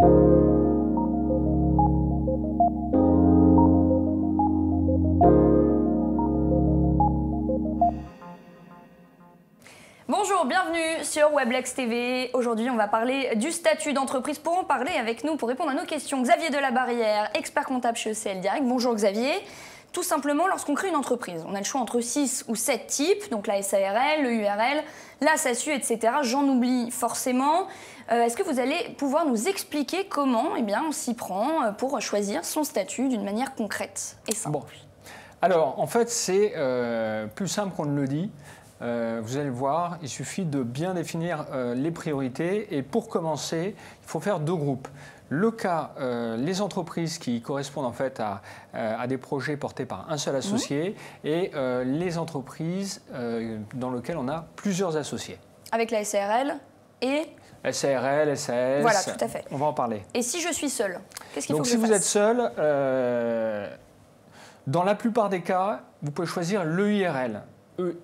Bonjour, bienvenue sur Weblex TV. Aujourd'hui, on va parler du statut d'entreprise. Pour en parler avec nous, pour répondre à nos questions, Xavier Delabarrière, expert comptable chez ECL Direct. Bonjour Xavier. Tout simplement, lorsqu'on crée une entreprise, on a le choix entre 6 ou 7 types, donc la SARL, le URL, la SASU, etc. J'en oublie forcément. Est-ce que vous allez pouvoir nous expliquer comment on s'y prend pour choisir son statut d'une manière concrète et simple? Bon. Alors, en fait, c'est plus simple qu'on ne le dit. Vous allez le voir, il suffit de bien définir les priorités. Et pour commencer, il faut faire deux groupes. Le cas, les entreprises qui correspondent en fait à des projets portés par un seul associé et les entreprises dans lesquelles on a plusieurs associés. Avec la SARL et SARL, SAS, voilà, tout à fait. On va en parler. Et si je suis seule, qu'est-ce qu'il faut que je fasse? Donc si vous êtes seul, dans la plupart des cas, vous pouvez choisir l'EIRL.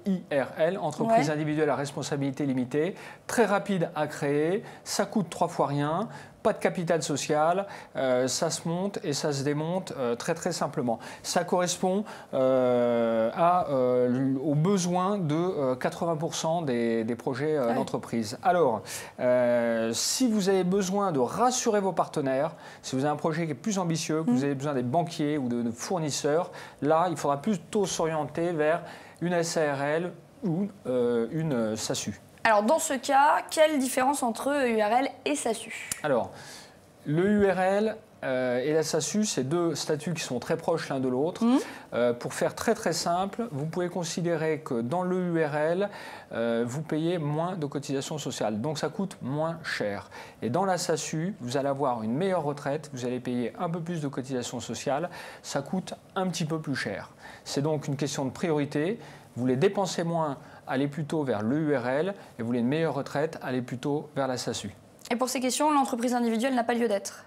EIRL, entreprise individuelle à responsabilité limitée, très rapide à créer, ça coûte 3 fois rien, pas de capital social, ça se monte et ça se démonte très simplement. Ça correspond aux besoins de 80% des projets d'entreprise. Alors, si vous avez besoin de rassurer vos partenaires, si vous avez un projet qui est plus ambitieux, que vous avez besoin des banquiers ou de fournisseurs, là, il faudra plutôt s'orienter vers une SARL ou une SASU. Alors dans ce cas, quelle différence entre URL et SASU? Alors, le URL et la SASU, c'est deux statuts qui sont très proches l'un de l'autre. Pour faire très simple, vous pouvez considérer que dans le URL, vous payez moins de cotisations sociales, donc ça coûte moins cher. Et dans la SASU, vous allez avoir une meilleure retraite, vous allez payer un peu plus de cotisations sociales, ça coûte un petit peu plus cher. C'est donc une question de priorité. Vous voulez dépenser moins, allez plutôt vers le URL, et vous voulez une meilleure retraite, allez plutôt vers la SASU. Et pour ces questions, l'entreprise individuelle n'a pas lieu d'être?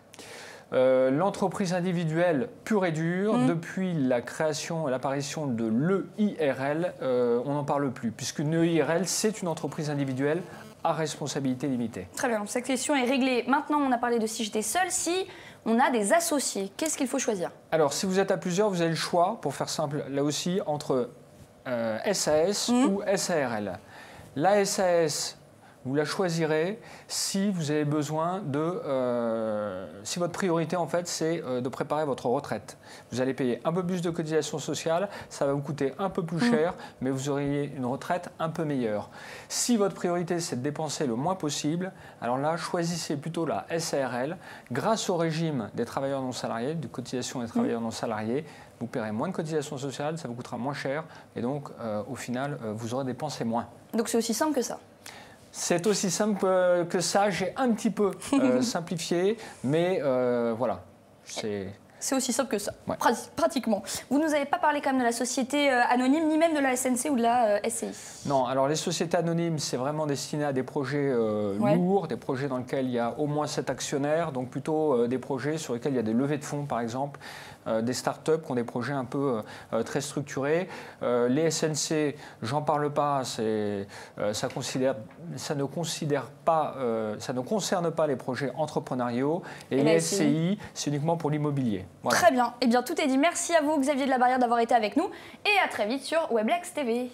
L'entreprise individuelle pure et dure, depuis la création et l'apparition de l'EIRL, on n'en parle plus, puisqu'une EIRL, c'est une entreprise individuelle à responsabilité limitée. Très bien, cette question est réglée. Maintenant, on a parlé de si j'étais seule. Si on a des associés, qu'est-ce qu'il faut choisir? Alors, si vous êtes à plusieurs, vous avez le choix, pour faire simple, là aussi, entre SAS ou SARL. La SAS, vous la choisirez si vous avez besoin de... si votre priorité, en fait, c'est de préparer votre retraite. Vous allez payer un peu plus de cotisations sociales, ça va vous coûter un peu plus cher, mais vous auriez une retraite un peu meilleure. Si votre priorité, c'est de dépenser le moins possible, alors là, choisissez plutôt la SARL. Grâce au régime des travailleurs non salariés, de cotisation des travailleurs non salariés, vous paierez moins de cotisations sociales, ça vous coûtera moins cher, et donc, au final, vous aurez dépensé moins. Donc c'est aussi simple que ça? C'est aussi simple que ça, j'ai un petit peu simplifié, mais voilà, c'est aussi simple que ça, pratiquement. Vous ne nous avez pas parlé quand même de la société anonyme, ni même de la SNC ou de la SCI? Non, alors les sociétés anonymes, c'est vraiment destiné à des projets lourds, des projets dans lesquels il y a au moins 7 actionnaires, donc plutôt des projets sur lesquels il y a des levées de fonds, par exemple, des startups qui ont des projets un peu très structurés. Les SNC, j'en parle pas, ça ne concerne pas les projets entrepreneuriaux. Et les SCI, c'est uniquement pour l'immobilier. Voilà. Très bien. Eh bien, tout est dit. Merci à vous, Xavier Delabarrière, d'avoir été avec nous. Et à très vite sur Weblex TV.